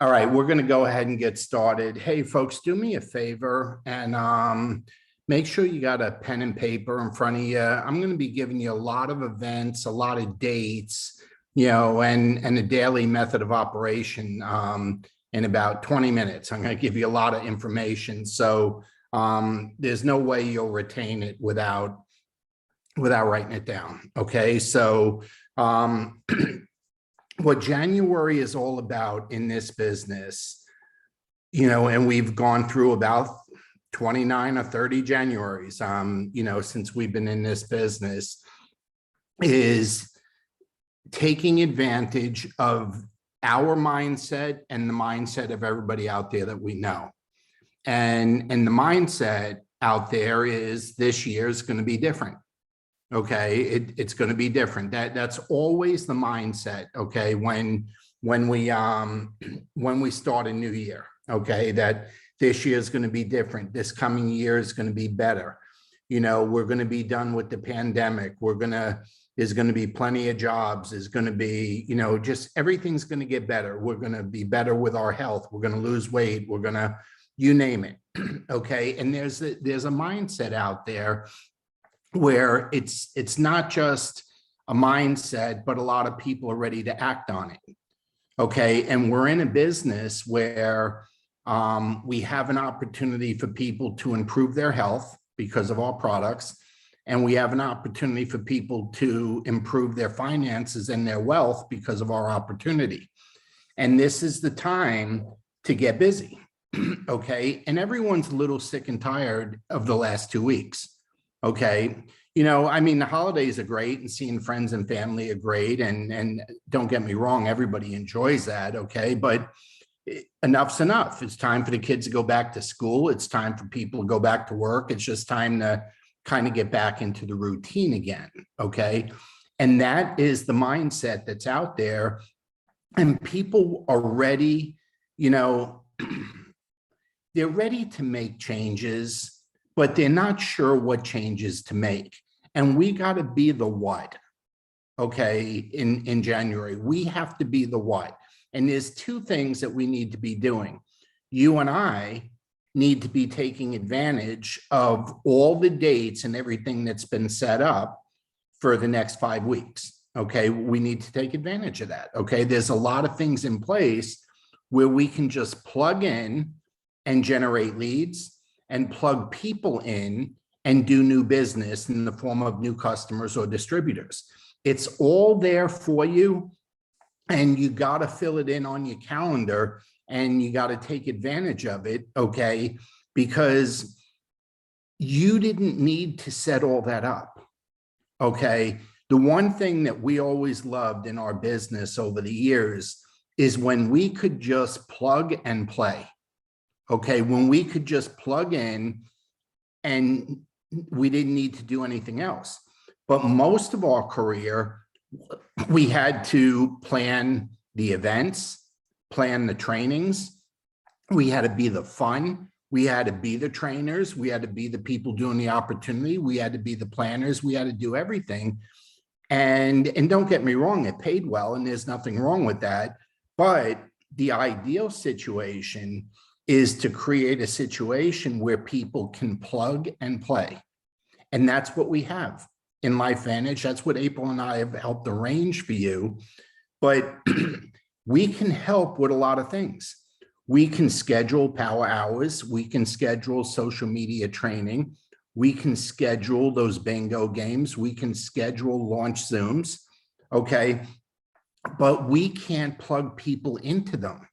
All right, we're going to go ahead and get started. Hey, folks, do me a favor and make sure you got a pen and paper in front of you. I'm going to be giving you a lot of events, a lot of dates, and a daily method of operation in about 20 minutes. I'm going to give you a lot of information. So there's no way you'll retain it without writing it down. Okay, so what January is all about in this business, and we've gone through about 29 or 30 Januaries, since we've been in this business, is taking advantage of our mindset and the mindset of everybody out there that we know. And the mindset out there is this year is going to be different. Okay, it's going to be different. That's always the mindset. Okay, when we start a new year. Okay, that this year is going to be different. This coming year is going to be better. We're going to be done with the pandemic. There's going to be plenty of jobs. There's going to be, just everything's going to get better. We're going to be better with our health. We're going to lose weight. We're going to, you name it. Okay, and there's a mindset out there where it's not just a mindset, but a lot of people are ready to act on it. Okay, and we're in a business where we have an opportunity for people to improve their health because of our products, and we have an opportunity for people to improve their finances and their wealth because of our opportunity. And this is the time to get busy. Okay, and everyone's a little sick and tired of the last 2 weeks. Okay. The holidays are great and seeing friends and family are great. And don't get me wrong, everybody enjoys that. Okay. But enough's enough. It's time for the kids to go back to school. It's time for people to go back to work. It's just time to kind of get back into the routine again. Okay. And that is the mindset that's out there. And people are ready, they're ready to make changes, but they're not sure what changes to make. And we got to be the what, okay, in January. We have to be the what. And there's two things that we need to be doing. You and I need to be taking advantage of all the dates and everything that's been set up for the next 5 weeks, okay? We need to take advantage of that, okay? There's a lot of things in place where we can just plug in and generate leads and plug people in and do new business in the form of new customers or distributors. It's all there for you, and you got to fill it in on your calendar, and you got to take advantage of it, okay? Because you didn't need to set all that up, okay? The one thing that we always loved in our business over the years is when we could just plug and play. Okay, when we could just plug in and we didn't need to do anything else. But most of our career, we had to plan the events, plan the trainings. We had to be the fun. We had to be the trainers. We had to be the people doing the opportunity. We had to be the planners. We had to do everything. And don't get me wrong, it paid well, and there's nothing wrong with that. But the ideal situation is to create a situation where people can plug and play. And that's what we have in LifeVantage. That's what April and I have helped arrange for you. But we can help with a lot of things. We can schedule power hours. We can schedule social media training. We can schedule those bingo games. We can schedule launch Zooms, okay? But we can't plug people into them.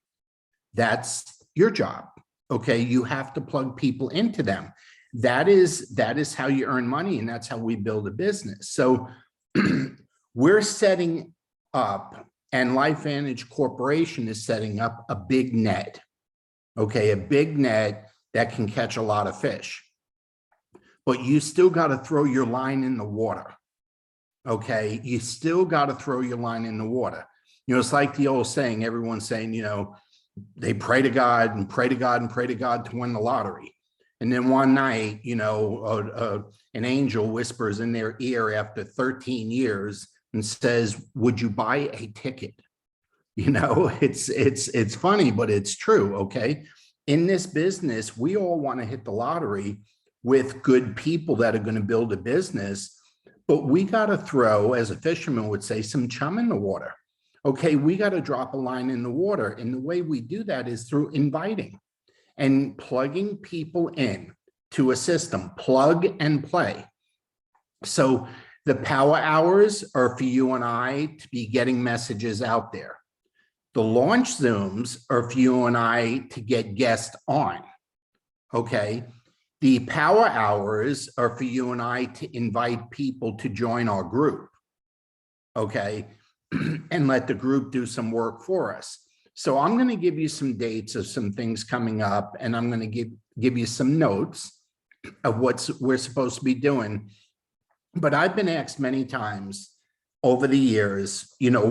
That's your job, okay? You have to plug people into them. That is how you earn money, and that's how we build a business. So we're setting up, and LifeVantage Corporation is setting up a big net, okay? A big net that can catch a lot of fish. But you still got to throw your line in the water, okay? You still got to throw your line in the water. It's like the old saying, everyone's saying, they pray to God and pray to God and pray to God to win the lottery. And then one night, an angel whispers in their ear after 13 years and says, would you buy a ticket? You know, it's funny, but it's true. Okay. In this business, we all want to hit the lottery with good people that are going to build a business, but we got to throw, as a fisherman would say, some chum in the water. Okay. We got to drop a line in the water. And the way we do that is through inviting and plugging people in to a system, plug and play. So the power hours are for you and I to be getting messages out there. The launch Zooms are for you and I to get guests on, okay? The power hours are for you and I to invite people to join our group, okay? And let the group do some work for us. So I'm gonna give you some dates of some things coming up, and I'm gonna give you some notes of what we're supposed to be doing. But I've been asked many times over the years, you know,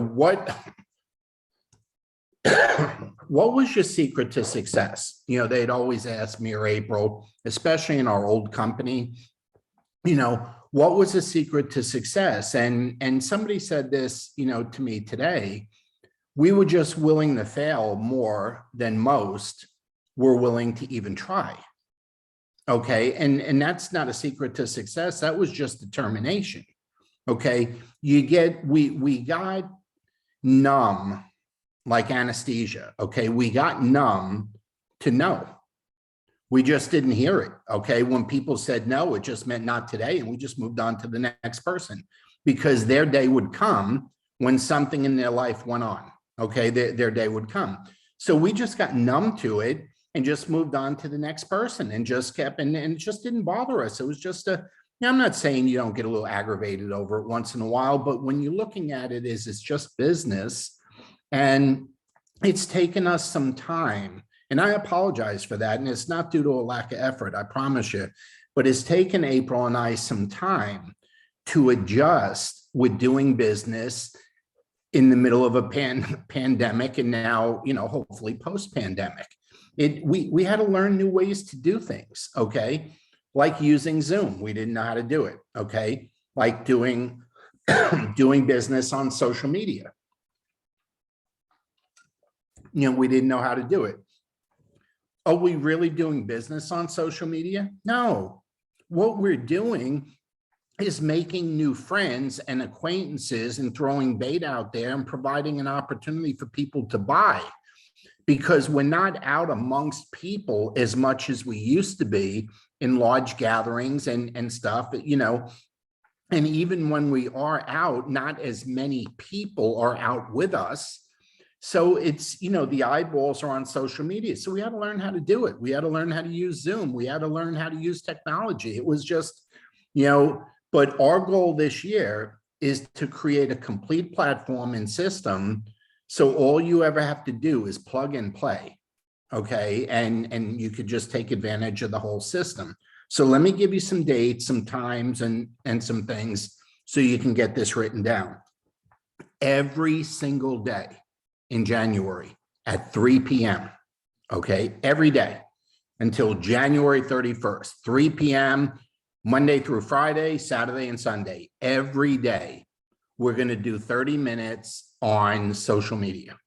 what was your secret to success? You know, they'd always ask me, or April, especially in our old company, you know, what was the secret to success? And somebody said this, you know, to me today. We were just willing to fail more than most were willing to even try. Okay, and that's not a secret to success. That was just determination. Okay, we got numb like anesthesia. Okay, we got numb to no. We just didn't hear it. Okay, when people said no, it just meant not today, and we just moved on to the next person because their day would come when something in their life went on. Okay, their day would come. So we just got numb to it and just moved on to the next person and just kept, and it just didn't bother us. It was just I'm not saying you don't get a little aggravated over it once in a while, but when you're looking at it as it's just business, and it's taken us some time, and I apologize for that, and it's not due to a lack of effort, I promise you, but it's taken April and I some time to adjust with doing business in the middle of a pandemic, and now, you know, hopefully post-pandemic. We had to learn new ways to do things, okay? Like using Zoom, we didn't know how to do it, okay? Like doing business on social media. You know, we didn't know how to do it. Are we really doing business on social media? No. What we're doing is making new friends and acquaintances and throwing bait out there and providing an opportunity for people to buy, because we're not out amongst people as much as we used to be in large gatherings and stuff, you know, and even when we are out, not as many people are out with us. So it's, you know, the eyeballs are on social media. So we had to learn how to do it. We had to learn how to use Zoom. We had to learn how to use technology. It was just, you know, but our goal this year is to create a complete platform and system. So all you ever have to do is plug and play. Okay. And you could just take advantage of the whole system. So let me give you some dates, some times, and some things so you can get this written down. Every single day in January at 3 p.m. Okay. Every day until January 31st, 3 p.m. Monday through Friday, Saturday and Sunday, every day, we're going to do 30 minutes on social media.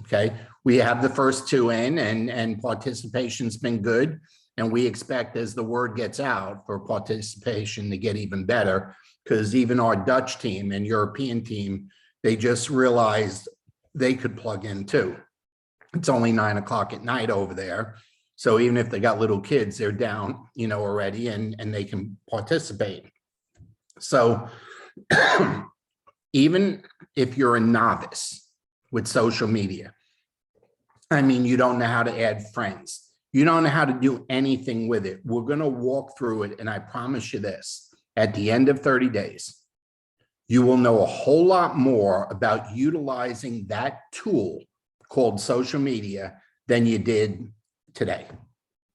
Okay. We have the first two in, and participation's been good. And we expect, as the word gets out, for participation to get even better, because even our Dutch team and European team, they just realized they could plug in too. It's only 9 o'clock at night over there. So even if they got little kids, they're down, you know, already, and they can participate. So even if you're a novice with social media, I mean, you don't know how to add friends, you don't know how to do anything with it, we're going to walk through it. And I promise you this, at the end of 30 days, you will know a whole lot more about utilizing that tool called social media than you did today.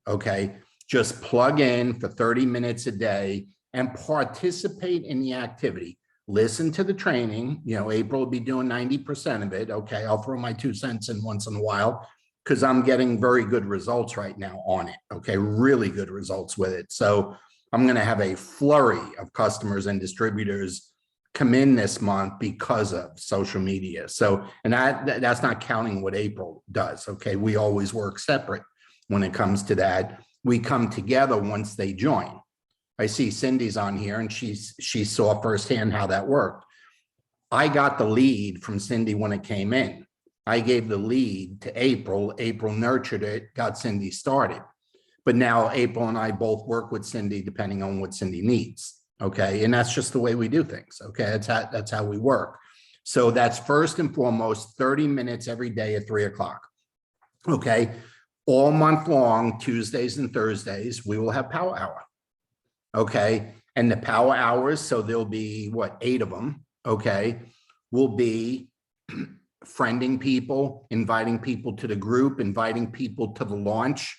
Okay, just plug in for 30 minutes a day and participate in the activity. Listen to the training. You know, April will be doing 90% of it. Okay, I'll throw my 2 cents in once in a while because I'm getting very good results right now on it. Okay, really good results with it. So I'm going to have a flurry of customers and distributors come in this month because of social media. So, and that's not counting what April does. Okay. We always work separate when it comes to that. We come together once they join. I see Cindy's on here and she saw firsthand how that worked. I got the lead from Cindy when it came in. I gave the lead to April. April nurtured it, got Cindy started. But now April and I both work with Cindy depending on what Cindy needs. Okay. And that's just the way we do things. Okay. That's how we work. So that's first and foremost 30 minutes every day at 3 o'clock. Okay. All month long, Tuesdays and Thursdays, we will have power hour. Okay. And the power hours, so there'll be what, 8 of them. Okay. Will be friending people, inviting people to the group, inviting people to the launch.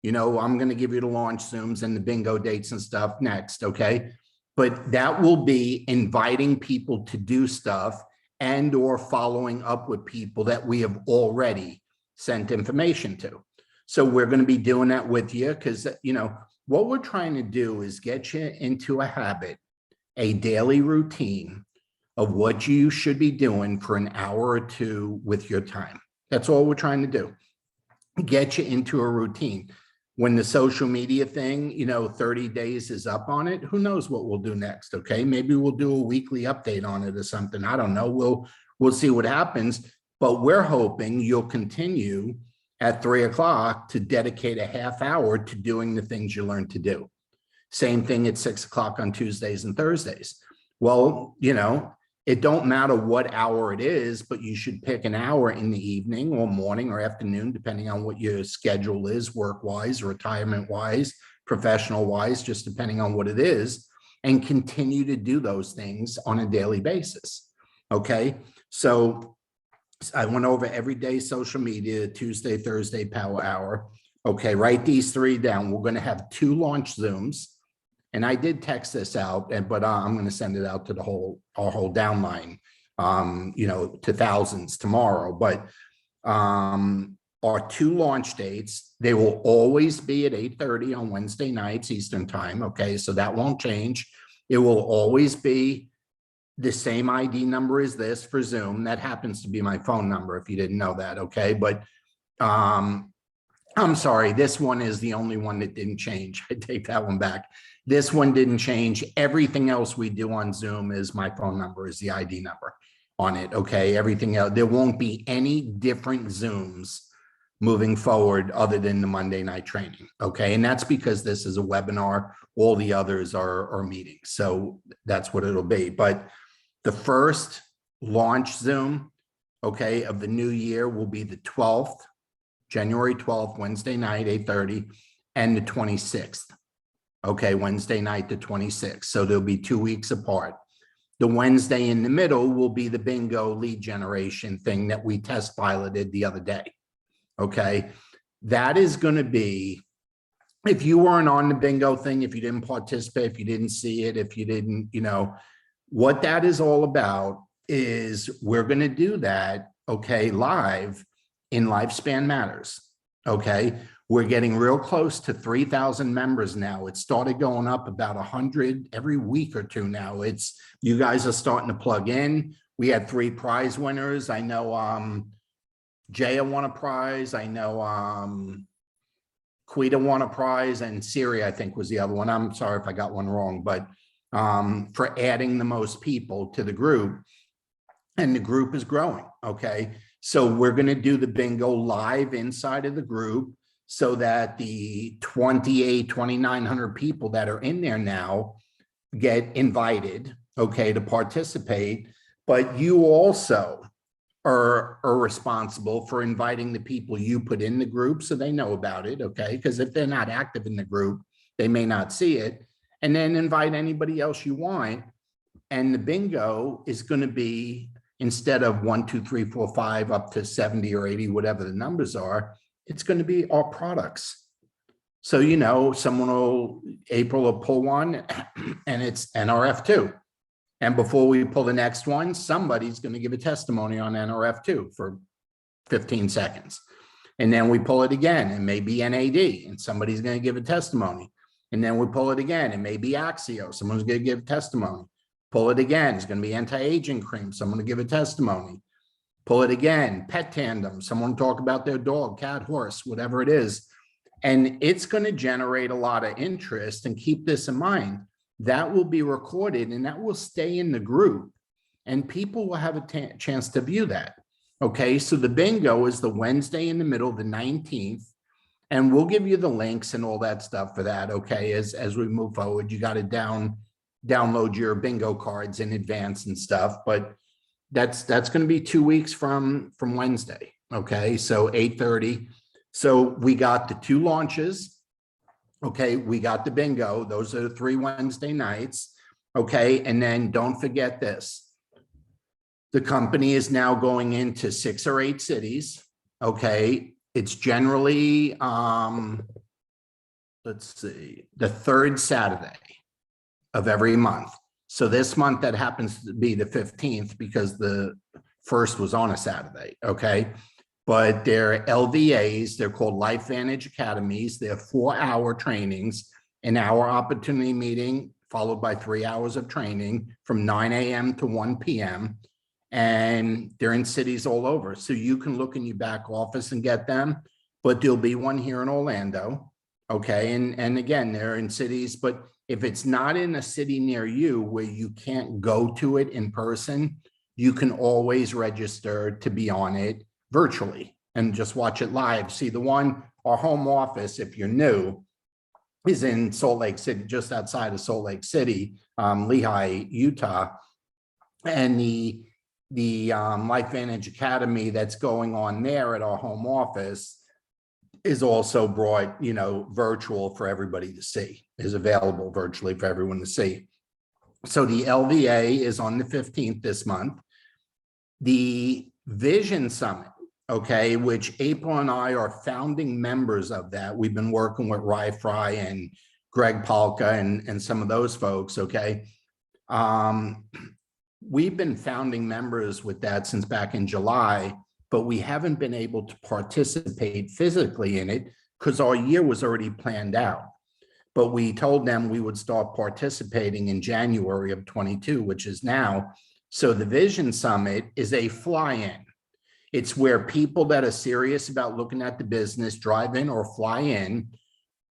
You know, I'm going to give you the launch Zooms and the bingo dates and stuff next. Okay. But that will be inviting people to do stuff and or following up with people that we have already sent information to. So we're going to be doing that with you because, you know, what we're trying to do is get you into a habit, a daily routine of what you should be doing for an hour or two with your time. That's all we're trying to do. Get you into a routine. When the social media thing, you know, 30 days is up on it, who knows what we'll do next, okay? Maybe we'll do a weekly update on it or something. I don't know. We'll see what happens, but we're hoping you'll continue at 3 o'clock to dedicate a half hour to doing the things you learned to do. Same thing at 6 o'clock on Tuesdays and Thursdays. Well, you know, it don't matter what hour it is, but you should pick an hour in the evening or morning or afternoon, depending on what your schedule is, work-wise, retirement-wise, professional-wise, just depending on what it is, and continue to do those things on a daily basis. Okay, so I went over everyday social media, Tuesday, Thursday, power hour. Okay, write these 3 down. We're going to have 2 launch Zooms. And I did text this out, but I'm going to send it out to our whole downline, you know, to thousands tomorrow. But our 2 launch dates, they will always be at 8:30 on Wednesday nights, Eastern time. Okay, so that won't change. It will always be the same ID number as this for Zoom. That happens to be my phone number if you didn't know that. Okay, but I'm sorry, this one is the only one that didn't change. I take that one back. This one didn't change. Everything else we do on Zoom is my phone number, is the ID number on it. Okay, everything else, there won't be any different Zooms moving forward other than the Monday night training. Okay, and that's because this is a webinar. All the others are meetings. So that's what it'll be. But the first launch Zoom, okay, of the new year will be the 12th. January 12th, Wednesday night, 8:30, and the 26th. Okay, Wednesday night, the 26th. So there'll be 2 weeks apart. The Wednesday in the middle will be the bingo lead generation thing that we test piloted the other day. Okay, that is going to be, if you weren't on the bingo thing, if you didn't participate, if you didn't see it, if you didn't, you know, what that is all about is we're going to do that, okay, live in Lifespan Matters. Okay, we're getting real close to 3,000 members now. It started going up about 100 every week or two now. It's, you guys are starting to plug in. We had 3 prize winners. I know Jaya won a prize. I know Quita won a prize, and Siri, I think, was the other one. I'm sorry if I got one wrong, but for adding the most people to the group, and the group is growing. Okay, so we're going to do the bingo live inside of the group so that the 2,900 people that are in there now get invited, okay, to participate. But you also are responsible for inviting the people you put in the group so they know about it, okay? Because if they're not active in the group, they may not see it. And then invite anybody else you want. And the bingo is going to be, instead of 1, 2, 3, 4, 5, up to 70 or 80, whatever the numbers are, it's going to be our products. So, you know, April will pull one and it's NRF2. And before we pull the next one, somebody's going to give a testimony on NRF2 for 15 seconds. And then we pull it again, and maybe NAD, and somebody's going to give a testimony. And then we pull it again, and maybe Axio, someone's going to give testimony. Pull it again. It's going to be anti-aging cream. Someone to give a testimony. Pull it again. Pet tandem. Someone talk about their dog, cat, horse, whatever it is. And it's going to generate a lot of interest. And keep this in mind. That will be recorded and that will stay in the group. And people will have a chance to view that. Okay, so the bingo is the Wednesday in the middle, the 19th. And we'll give you the links and all that stuff for that. Okay, as we move forward, you got to download your bingo cards in advance and stuff. But that's going to be 2 weeks from Wednesday. Okay, so 8:30. So we got the 2 launches. Okay, we got the bingo. Those are the 3 Wednesday nights. Okay, and then don't forget this. The company is now going into 6 or 8 cities. Okay, it's generally, let's see, the 3rd Saturday of every month. So this month that happens to be the 15th because the 1st was on a Saturday. Okay, but they're LVAs. They're called Life Vantage Academies. They're 4-hour trainings, an hour opportunity meeting followed by 3 hours of training from 9 a.m. to 1 p.m. And they're in cities all over. So you can look in your back office and get them, but there'll be one here in Orlando. Okay, and again, they're in cities, but if it's not in a city near you where you can't go to it in person, you can always register to be on it virtually and just watch it live. See, the one, our home office, if you're new, is in Salt Lake City, just outside of Salt Lake City, Lehigh, Utah. And the Life Vantage Academy that's going on there at our home office is also brought, virtual for everybody to see, is available virtually for everyone to see. So the LVA is on the 15th this month. The Vision Summit, okay, which April and I are founding members of that. We've been working with Rye Fry and Greg Palka and some of those folks, okay. We've been founding members with that since back in July, but we haven't been able to participate physically in it because our year was already planned out. But we told them we would start participating in January of 22, which is now. So the Vision Summit is a fly-in. It's where people that are serious about looking at the business drive in or fly in.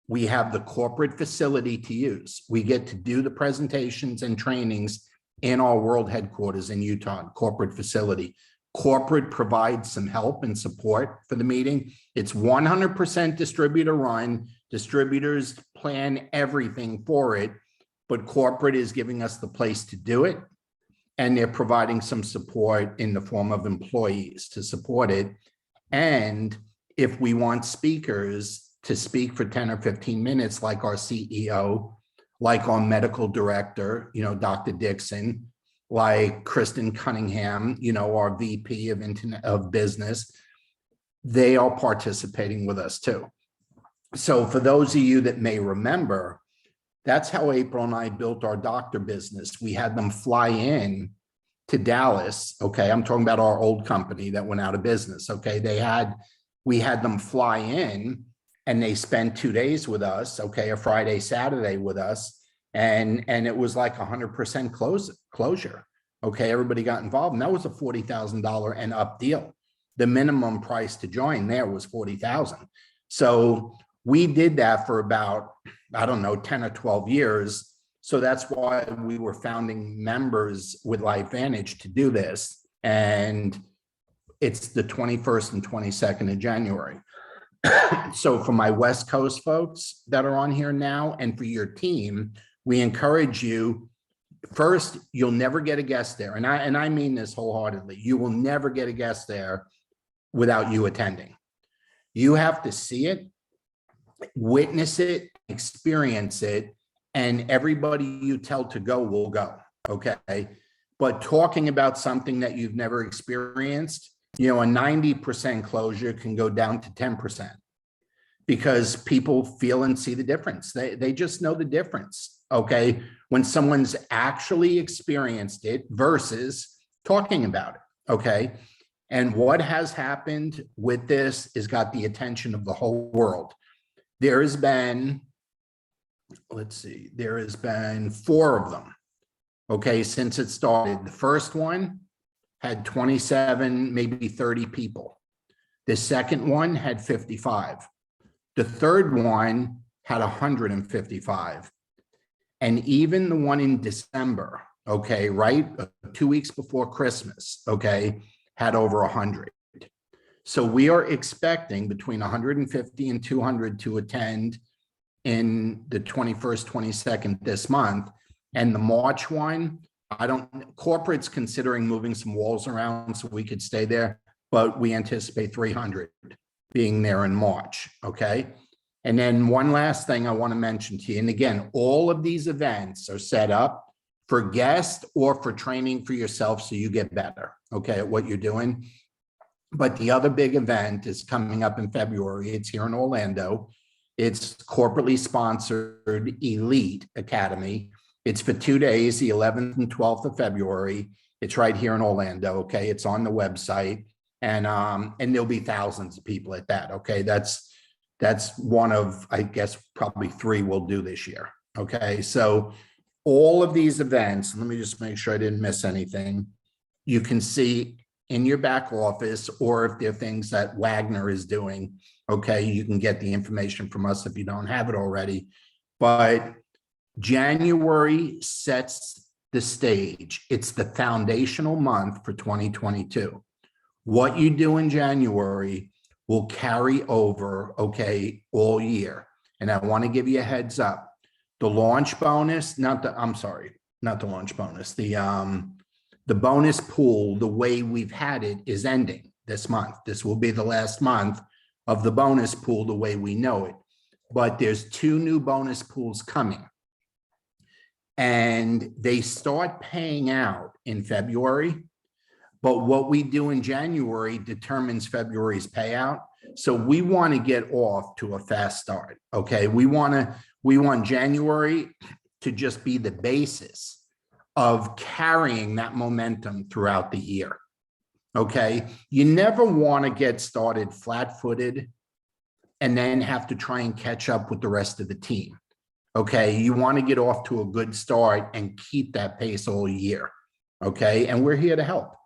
We have the corporate facility to use. We get to do the presentations and trainings in our world headquarters in Utah, corporate facility. Corporate provides some help and support for the meeting. It's 100% distributor run. Distributors plan everything for it, but corporate is giving us the place to do it. And they're providing some support in the form of employees to support it. And if we want speakers to speak for 10 or 15 minutes, like our CEO, like our medical director, Dr. Dixon, like Kristen Cunningham, our VP of business, they are participating with us too. So for those of you that may remember, that's how April and I built our doctor business. We had them fly in to Dallas. Okay, I'm talking about our old company that went out of business. Okay, we had them fly in and they spent 2 days with us. Okay, a Friday, Saturday with us. And it was like 100% closure. Okay, everybody got involved, and that was a $40,000 and up deal. The minimum price to join there was $40,000. So we did that for about, 10 or 12 years. So that's why we were founding members with Life Vantage to do this. And it's the 21st and 22nd of January. So for my West Coast folks that are on here now, and for your team, we encourage you. First, you'll never get a guest there. And I mean this wholeheartedly. You will never get a guest there without you attending. You have to see it, witness it, experience it, and everybody you tell to go will go, okay? But talking about something that you've never experienced, a 90% closure can go down to 10% because people feel and see the difference. They just know the difference. Okay, when someone's actually experienced it versus talking about it, okay? And what has happened with this is got the attention of the whole world. There has been, there has been 4 of them, okay, since it started. The first one had 27, maybe 30 people. The second one had 55. The third one had 155. And even the one in December, okay, right, 2 weeks before Christmas, okay, had over 100. So we are expecting between 150 and 200 to attend in the 21st, 22nd this month. And the March one, corporate's considering moving some walls around so we could stay there, but we anticipate 300 being there in March, okay? And then one last thing I want to mention to you, and again, all of these events are set up for guests or for training for yourself so you get better, okay, at what you're doing. But the other big event is coming up in February. It's here in Orlando. It's corporately sponsored Elite Academy. It's for 2 days, the 11th and 12th of February. It's right here in Orlando, okay? It's on the website, and there'll be thousands of people at that, okay? That's one of, I guess, probably 3 we'll do this year, okay? So all of these events, let me just make sure I didn't miss anything, you can see in your back office, or if there are things that Wagner is doing, okay, you can get the information from us if you don't have it already. But January sets the stage. It's the foundational month for 2022. What you do in January will carry over, okay, all year. And I want to give you a heads up. The launch bonus, not the launch bonus, the bonus pool, the way we've had it is ending this month. This will be the last month of the bonus pool the way we know it. But there's 2 new bonus pools coming. And they start paying out in February. But what we do in January determines February's payout. So we want to get off to a fast start. Okay. We want January to just be the basis of carrying that momentum throughout the year. Okay. You never want to get started flat-footed and then have to try and catch up with the rest of the team. Okay. You want to get off to a good start and keep that pace all year. Okay. And we're here to help.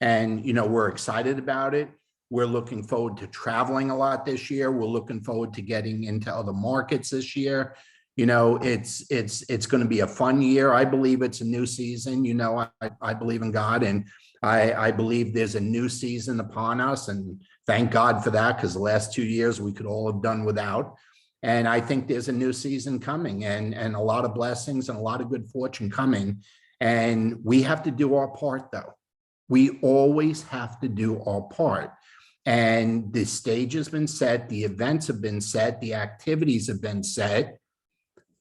And, you know, we're excited about it. We're looking forward to traveling a lot this year. We're looking forward to getting into other markets this year. You know, it's going to be a fun year. I believe it's a new season. You know, I believe in God, and I believe there's a new season upon us, and thank God for that, because the last 2 years we could all have done without. And I think there's a new season coming, and a lot of blessings and a lot of good fortune coming. And we have to do our part, though. We always have to do our part. And the stage has been set, the events have been set, the activities have been set.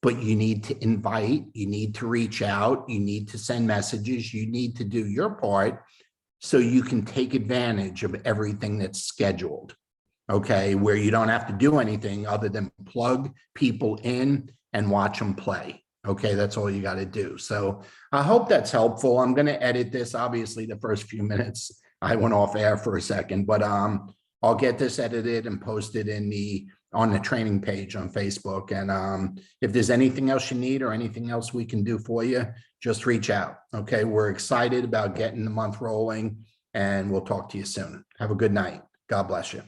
But you need to invite, you need to reach out, you need to send messages, you need to do your part so you can take advantage of everything that's scheduled, okay, where you don't have to do anything other than plug people in and watch them play. Okay, that's all you got to do. So I hope that's helpful. I'm going to edit this. Obviously, the first few minutes I went off air for a second, but I'll get this edited and posted on the training page on Facebook. And if there's anything else you need or anything else we can do for you, just reach out. Okay, we're excited about getting the month rolling, and we'll talk to you soon. Have a good night. God bless you.